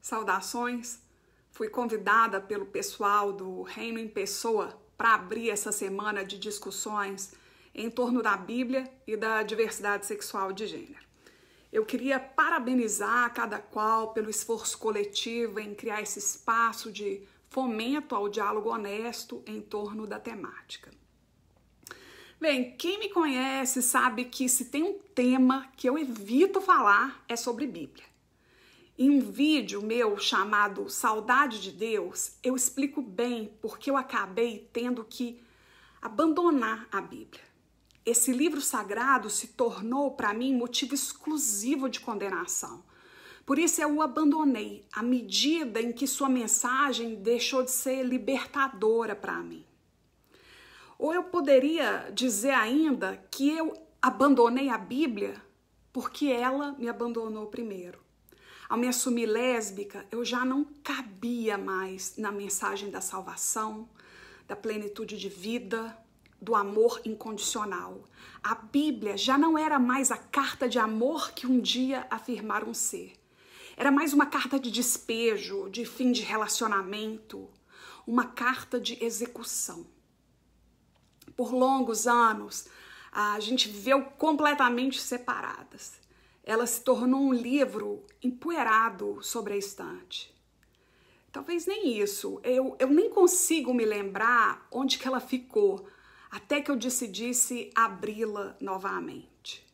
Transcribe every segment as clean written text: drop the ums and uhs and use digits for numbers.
Saudações! Fui convidada pelo pessoal do Reino em Pessoa para abrir essa semana de discussões em torno da Bíblia e da diversidade sexual de gênero. Eu queria parabenizar cada qual pelo esforço coletivo em criar esse espaço de fomento ao diálogo honesto em torno da temática. Bem, quem me conhece sabe que se tem um tema que eu evito falar é sobre Bíblia. Em um vídeo meu chamado Saudade de Deus, eu explico bem porque eu acabei tendo que abandonar a Bíblia. Esse livro sagrado se tornou para mim motivo exclusivo de condenação. Por isso eu o abandonei à medida em que sua mensagem deixou de ser libertadora para mim. Ou eu poderia dizer ainda que eu abandonei a Bíblia porque ela me abandonou primeiro. Ao me assumir lésbica, eu já não cabia mais na mensagem da salvação, da plenitude de vida, do amor incondicional. A Bíblia já não era mais a carta de amor que um dia afirmaram ser. Era mais uma carta de despejo, de fim de relacionamento, uma carta de execução. Por longos anos, a gente viveu completamente separadas. Ela se tornou um livro empoeirado sobre a estante. Talvez nem isso. Eu nem consigo me lembrar onde que ela ficou, até que eu decidisse abri-la novamente.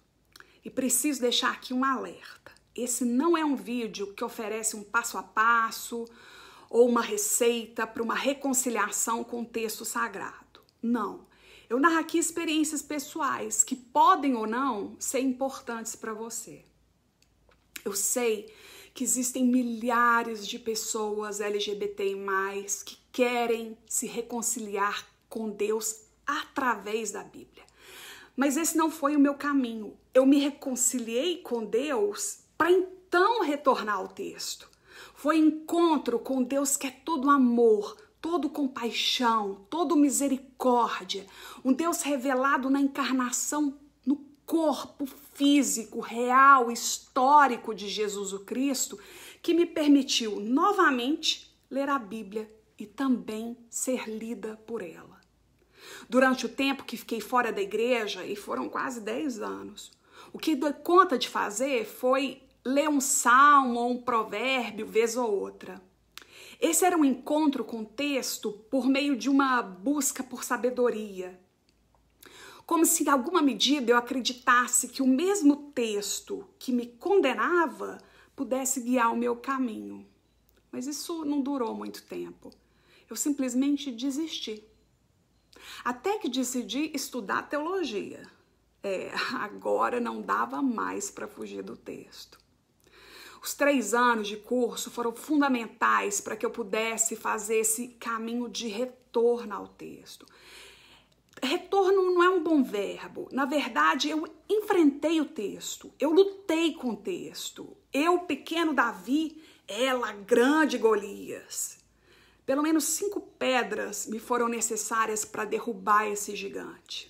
E preciso deixar aqui um alerta. Esse não é um vídeo que oferece um passo a passo ou uma receita para uma reconciliação com o texto sagrado. Não. Eu narro aqui experiências pessoais que podem ou não ser importantes para você. Eu sei que existem milhares de pessoas LGBTI+, que querem se reconciliar com Deus através da Bíblia. Mas esse não foi o meu caminho. Eu me reconciliei com Deus para então retornar ao texto. Foi encontro com Deus que é todo amor, todo compaixão, todo misericórdia, um Deus revelado na encarnação no corpo físico, real, histórico de Jesus o Cristo, que me permitiu novamente ler a Bíblia e também ser lida por ela. Durante o tempo que fiquei fora da igreja, e foram quase 10 anos, o que dei conta de fazer foi ler um salmo ou um provérbio, vez ou outra. Esse era um encontro com o texto por meio de uma busca por sabedoria. Como se em alguma medida eu acreditasse que o mesmo texto que me condenava pudesse guiar o meu caminho. Mas isso não durou muito tempo. Eu simplesmente desisti. Até que decidi estudar teologia. Agora não dava mais para fugir do texto. Os 3 anos de curso foram fundamentais para que eu pudesse fazer esse caminho de retorno ao texto. Retorno não é um bom verbo. Na verdade, eu enfrentei o texto. Eu lutei com o texto. Eu, pequeno Davi, ela, grande Golias. Pelo menos 5 pedras me foram necessárias para derrubar esse gigante.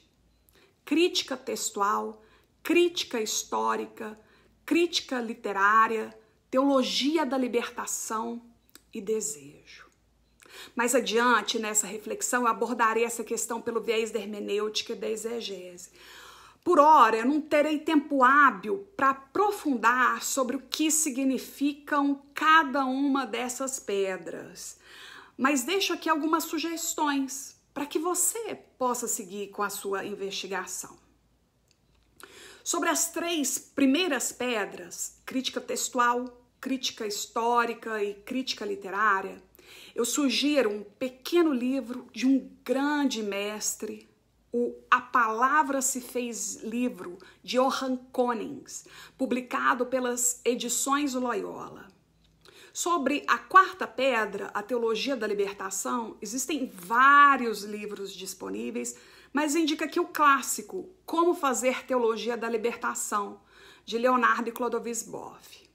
Crítica textual, crítica histórica, crítica literária, teologia da libertação e desejo. Mais adiante, nessa reflexão, eu abordarei essa questão pelo viés da hermenêutica e da exegese. Por ora, eu não terei tempo hábil para aprofundar sobre o que significam cada uma dessas pedras. Mas deixo aqui algumas sugestões para que você possa seguir com a sua investigação. Sobre as 3 primeiras pedras, crítica textual, crítica histórica e crítica literária, eu sugiro um pequeno livro de um grande mestre, o A Palavra se Fez Livro, de Johann Konings, publicado pelas Edições Loyola. Sobre a 4ª pedra, a Teologia da Libertação, existem vários livros disponíveis, mas indica aqui o clássico, Como Fazer Teologia da Libertação, de Leonardo e Clodovis Boff.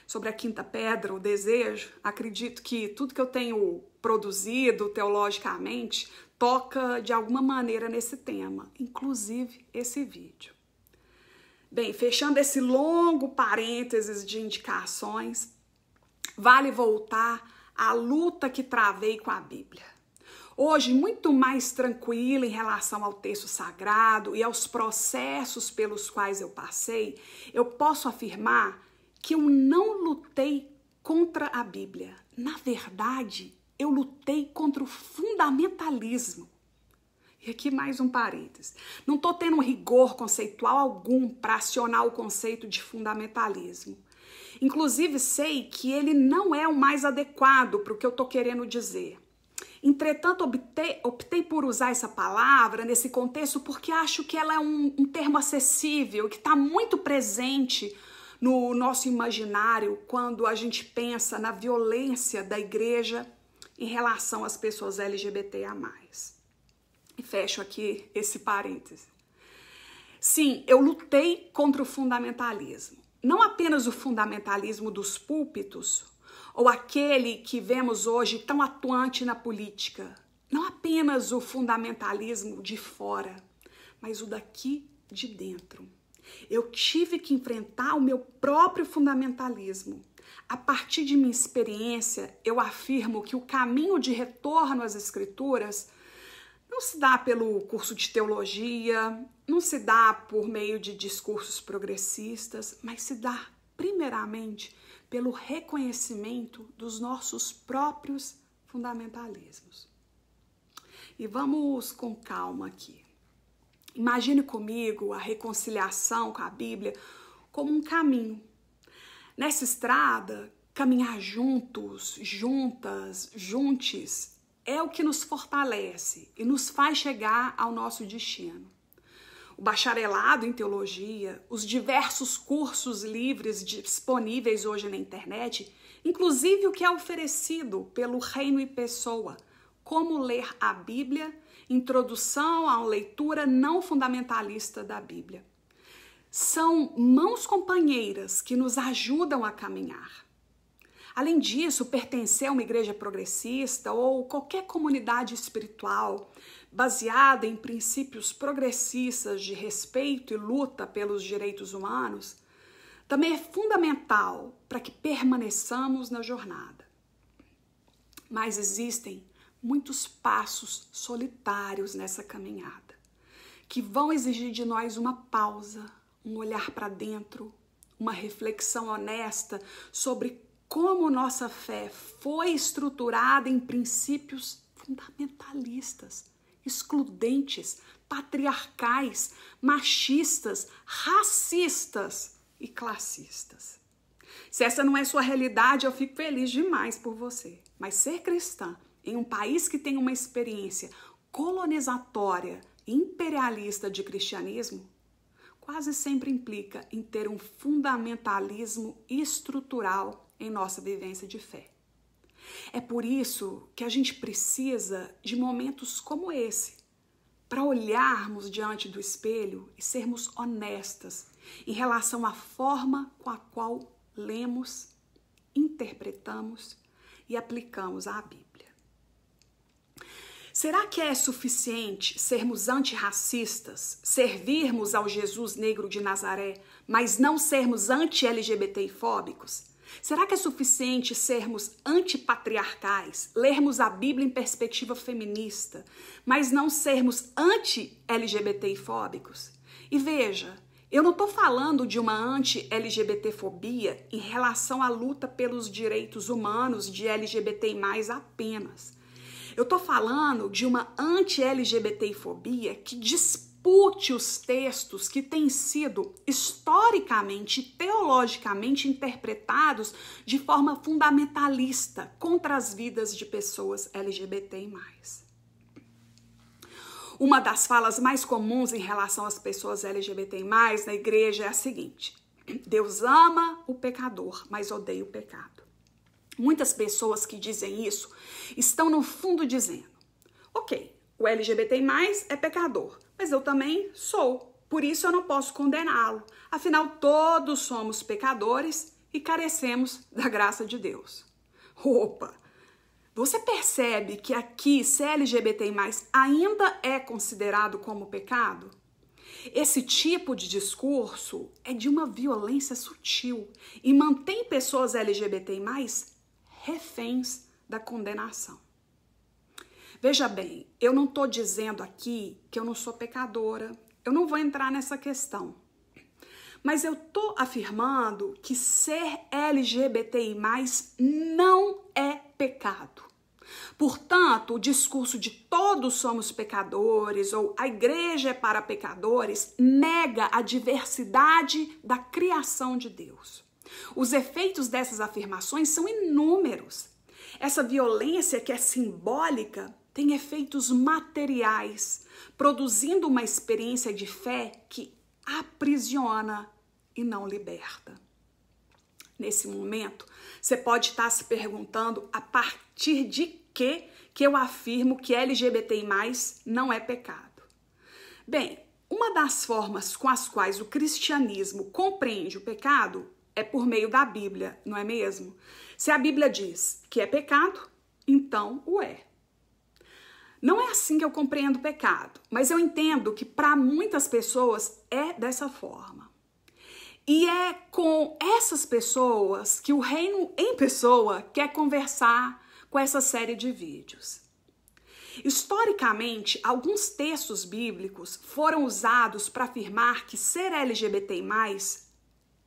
Sobre a 5ª pedra, o desejo, acredito que tudo que eu tenho produzido teologicamente toca de alguma maneira nesse tema, inclusive esse vídeo. Bem, fechando esse longo parênteses de indicações, vale voltar à luta que travei com a Bíblia. Hoje, muito mais tranquila em relação ao texto sagrado e aos processos pelos quais eu passei, eu posso afirmar que eu não lutei contra a Bíblia. Na verdade, eu lutei contra o fundamentalismo. E aqui mais um parênteses. Não estou tendo rigor conceitual algum para acionar o conceito de fundamentalismo. Inclusive, sei que ele não é o mais adequado para o que eu estou querendo dizer. Entretanto, optei por usar essa palavra nesse contexto porque acho que ela é um termo acessível, que está muito presente no nosso imaginário quando a gente pensa na violência da igreja em relação às pessoas LGBTA+. E fecho aqui esse parêntese. Sim, eu lutei contra o fundamentalismo. Não apenas o fundamentalismo dos púlpitos, ou aquele que vemos hoje tão atuante na política. Não apenas o fundamentalismo de fora, mas o daqui de dentro. Eu tive que enfrentar o meu próprio fundamentalismo. A partir de minha experiência, eu afirmo que o caminho de retorno às Escrituras não se dá pelo curso de teologia, não se dá por meio de discursos progressistas, mas se dá, primeiramente, pelo reconhecimento dos nossos próprios fundamentalismos. E vamos com calma aqui. Imagine comigo a reconciliação com a Bíblia como um caminho. Nessa estrada, caminhar juntos, juntas, juntes, é o que nos fortalece e nos faz chegar ao nosso destino. O bacharelado em teologia, os diversos cursos livres disponíveis hoje na internet, inclusive o que é oferecido pelo Reino em Pessoa, como ler a Bíblia, introdução a uma leitura não fundamentalista da Bíblia. São mãos companheiras que nos ajudam a caminhar. Além disso, pertencer a uma igreja progressista ou qualquer comunidade espiritual baseada em princípios progressistas de respeito e luta pelos direitos humanos também é fundamental para que permaneçamos na jornada. Mas existem muitos passos solitários nessa caminhada que vão exigir de nós uma pausa, um olhar para dentro, uma reflexão honesta sobre como nossa fé foi estruturada em princípios fundamentalistas, excludentes, patriarcais, machistas, racistas e classistas. Se essa não é sua realidade, eu fico feliz demais por você. Mas ser cristã em um país que tem uma experiência colonizatória e imperialista de cristianismo quase sempre implica em ter um fundamentalismo estrutural em nossa vivência de fé. É por isso que a gente precisa de momentos como esse, para olharmos diante do espelho e sermos honestas em relação à forma com a qual lemos, interpretamos e aplicamos a Bíblia. Será que é suficiente sermos antirracistas, servirmos ao Jesus negro de Nazaré, mas não sermos anti-LGBTfóbicos? Será que é suficiente sermos antipatriarcais, lermos a Bíblia em perspectiva feminista, mas não sermos anti-LGBTfóbicos? E veja, eu não estou falando de uma anti-LGBTfobia em relação à luta pelos direitos humanos de LGBTI+, apenas. Eu estou falando de uma anti-LGBTfobia que dispute os textos que têm sido historicamente e teologicamente interpretados de forma fundamentalista contra as vidas de pessoas LGBTI+. Uma das falas mais comuns em relação às pessoas LGBTI+, na igreja é a seguinte: Deus ama o pecador, mas odeia o pecado. Muitas pessoas que dizem isso estão no fundo dizendo: ok, o LGBTI+, é pecador, mas eu também sou, por isso eu não posso condená-lo. Afinal, todos somos pecadores e carecemos da graça de Deus. Opa! Você percebe que aqui ser LGBTI+, ainda é considerado como pecado? Esse tipo de discurso é de uma violência sutil e mantém pessoas LGBTI+, reféns da condenação. Veja bem, eu não estou dizendo aqui que eu não sou pecadora, eu não vou entrar nessa questão. Mas eu estou afirmando que ser LGBTI+, não é pecado. Portanto, o discurso de todos somos pecadores ou a igreja é para pecadores nega a diversidade da criação de Deus. Os efeitos dessas afirmações são inúmeros. Essa violência que é simbólica tem efeitos materiais, produzindo uma experiência de fé que aprisiona e não liberta. Nesse momento, você pode estar se perguntando a partir de que eu afirmo que LGBTI+, não é pecado. Bem, uma das formas com as quais o cristianismo compreende o pecado é por meio da Bíblia, não é mesmo? Se a Bíblia diz que é pecado, então o é. Não é assim que eu compreendo o pecado, mas eu entendo que para muitas pessoas é dessa forma. E é com essas pessoas que o Reino em Pessoa quer conversar com essa série de vídeos. Historicamente, alguns textos bíblicos foram usados para afirmar que ser LGBTI+,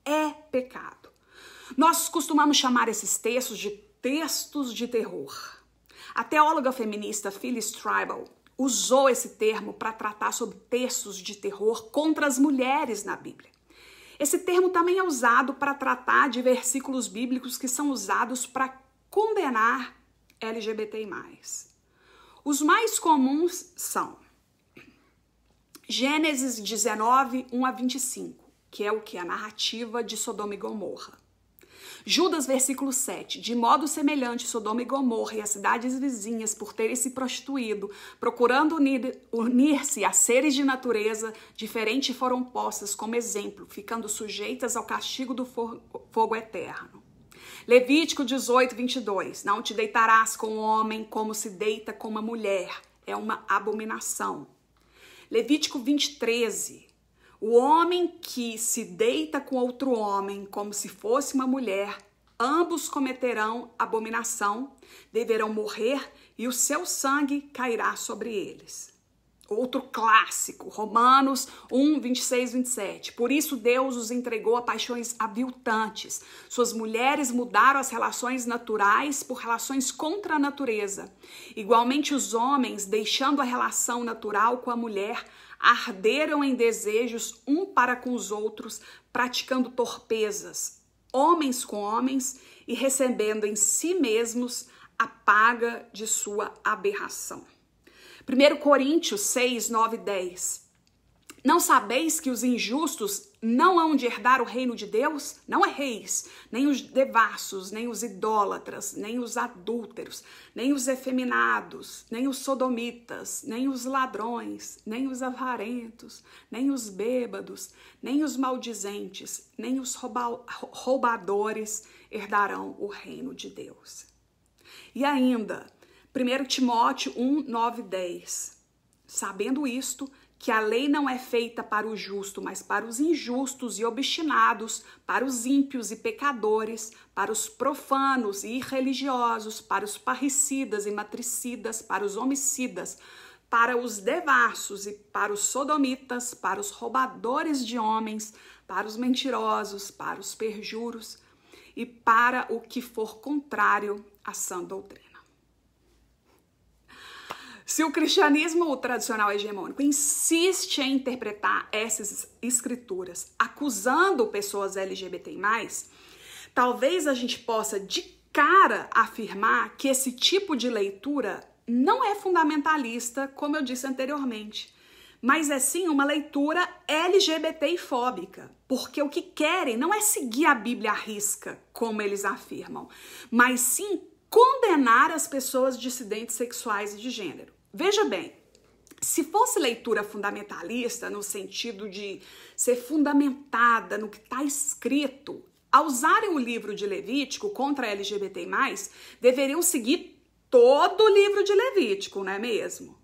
é pecado. Nós costumamos chamar esses textos de textos de terror. A teóloga feminista Phyllis Trible usou esse termo para tratar sobre textos de terror contra as mulheres na Bíblia. Esse termo também é usado para tratar de versículos bíblicos que são usados para condenar LGBTI+. Os mais comuns são Gênesis 19, 1 a 25, que é o que? A narrativa de Sodoma e Gomorra. Judas, versículo 7, de modo semelhante, Sodoma e Gomorra e as cidades vizinhas, por terem se prostituído, procurando unir-se a seres de natureza diferente, foram postas como exemplo, ficando sujeitas ao castigo do fogo eterno. Levítico 18, 22, não te deitarás com o homem como se deita com uma mulher, é uma abominação. Levítico 20, 13, o homem que se deita com outro homem como se fosse uma mulher, ambos cometerão abominação, deverão morrer e o seu sangue cairá sobre eles. Outro clássico, Romanos 1, 26, 27. Por isso Deus os entregou a paixões aviltantes. Suas mulheres mudaram as relações naturais por relações contra a natureza. Igualmente os homens, deixando a relação natural com a mulher, arderam em desejos um para com os outros, praticando torpezas, homens com homens, e recebendo em si mesmos a paga de sua aberração. 1 Coríntios 6, 9 e 10. Não sabeis que os injustos não hão de herdar o reino de Deus? Não erreis, nem os devassos, nem os idólatras, nem os adúlteros, nem os efeminados, nem os sodomitas, nem os ladrões, nem os avarentos, nem os bêbados, nem os maldizentes, nem os roubadores herdarão o reino de Deus. E ainda, 1 Timóteo 1, 9 e 10. Sabendo isto, que a lei não é feita para o justo, mas para os injustos e obstinados, para os ímpios e pecadores, para os profanos e irreligiosos, para os parricidas e matricidas, para os homicidas, para os devassos e para os sodomitas, para os roubadores de homens, para os mentirosos, para os perjuros e para o que for contrário à sã doutrina. Se o cristianismo tradicional hegemônico insiste em interpretar essas escrituras acusando pessoas LGBTI+, talvez a gente possa de cara afirmar que esse tipo de leitura não é fundamentalista, como eu disse anteriormente, mas é sim uma leitura LGBTI-fóbica, porque o que querem não é seguir a Bíblia à risca, como eles afirmam, mas sim condenar as pessoas dissidentes sexuais e de gênero. Veja bem, se fosse leitura fundamentalista, no sentido de ser fundamentada no que está escrito, ao usarem o livro de Levítico contra LGBTI+, deveriam seguir todo o livro de Levítico, não é mesmo?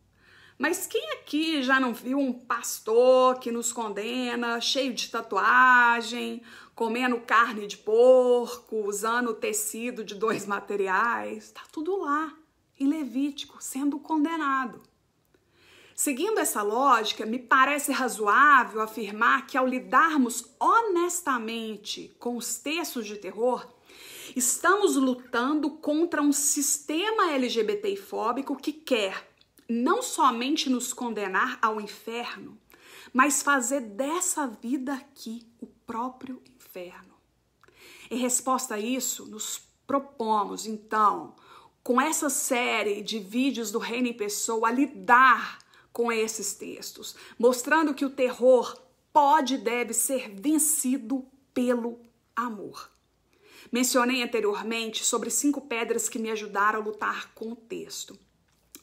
Mas quem aqui já não viu um pastor que nos condena, cheio de tatuagem, comendo carne de porco, usando tecido de 2 materiais. Está tudo lá, em Levítico, sendo condenado. Seguindo essa lógica, me parece razoável afirmar que ao lidarmos honestamente com os textos de terror, estamos lutando contra um sistema LGBTfóbico que quer não somente nos condenar ao inferno, mas fazer dessa vida aqui o próprio inferno. Em resposta a isso, nos propomos, então, com essa série de vídeos do Reino em Pessoa, a lidar com esses textos, mostrando que o terror pode e deve ser vencido pelo amor. Mencionei anteriormente sobre 5 pedras que me ajudaram a lutar com o texto.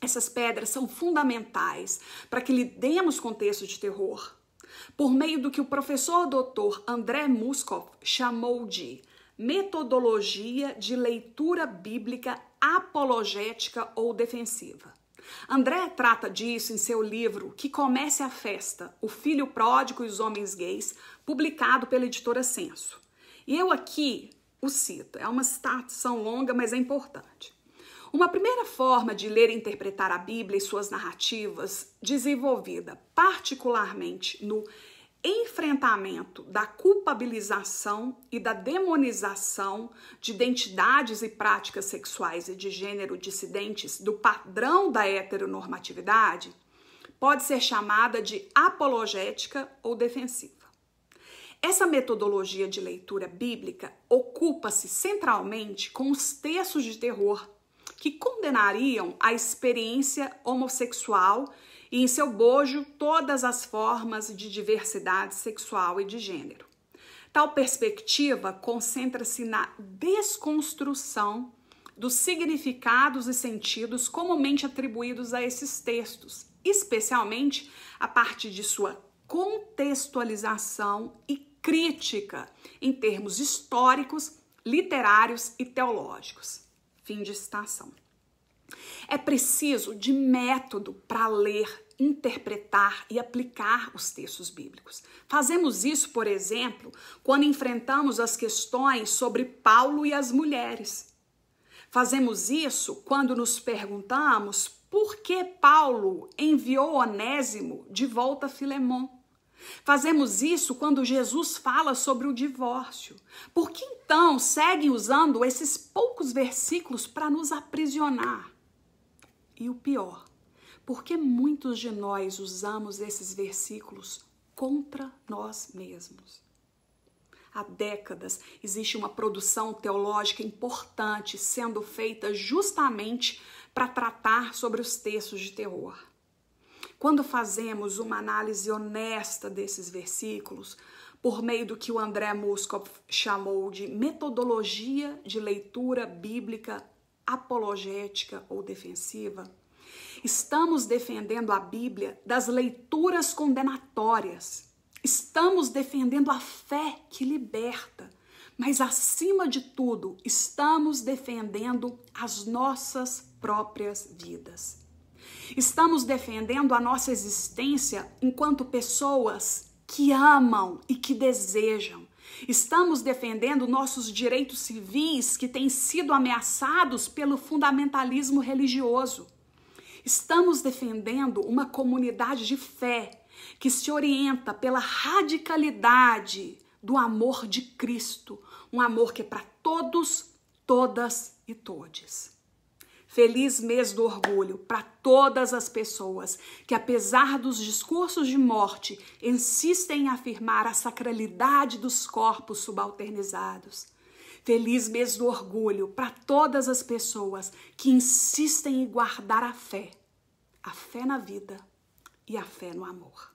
Essas pedras são fundamentais para que lidemos com textos de terror, por meio do que o professor Dr. André Muscoff chamou de metodologia de leitura bíblica apologética ou defensiva. André trata disso em seu livro Que Comece a Festa, O Filho Pródigo e os Homens Gays, publicado pela editora Censo. E eu aqui o cito, é uma citação longa, mas é importante. Uma primeira forma de ler e interpretar a Bíblia e suas narrativas, desenvolvida particularmente no enfrentamento da culpabilização e da demonização de identidades e práticas sexuais e de gênero dissidentes do padrão da heteronormatividade, pode ser chamada de apologética ou defensiva. Essa metodologia de leitura bíblica ocupa-se centralmente com os textos de terror que condenariam a experiência homossexual e, em seu bojo, todas as formas de diversidade sexual e de gênero. Tal perspectiva concentra-se na desconstrução dos significados e sentidos comumente atribuídos a esses textos, especialmente a partir de sua contextualização e crítica em termos históricos, literários e teológicos. Fim de citação. É preciso de método para ler, interpretar e aplicar os textos bíblicos. Fazemos isso, por exemplo, quando enfrentamos as questões sobre Paulo e as mulheres. Fazemos isso quando nos perguntamos por que Paulo enviou Onésimo de volta a Filemon. Fazemos isso quando Jesus fala sobre o divórcio. Por que então seguem usando esses poucos versículos para nos aprisionar? E o pior, porque muitos de nós usamos esses versículos contra nós mesmos. Há décadas existe uma produção teológica importante sendo feita justamente para tratar sobre os textos de terror. Quando fazemos uma análise honesta desses versículos, por meio do que o André Muscoff chamou de metodologia de leitura bíblica apologética ou defensiva, estamos defendendo a Bíblia das leituras condenatórias. Estamos defendendo a fé que liberta, mas acima de tudo, estamos defendendo as nossas próprias vidas. Estamos defendendo a nossa existência enquanto pessoas que amam e que desejam. Estamos defendendo nossos direitos civis que têm sido ameaçados pelo fundamentalismo religioso. Estamos defendendo uma comunidade de fé que se orienta pela radicalidade do amor de Cristo, um amor que é para todos, todas e todes. Feliz mês do orgulho para todas as pessoas que, apesar dos discursos de morte, insistem em afirmar a sacralidade dos corpos subalternizados. Feliz mês do orgulho para todas as pessoas que insistem em guardar a fé na vida e a fé no amor.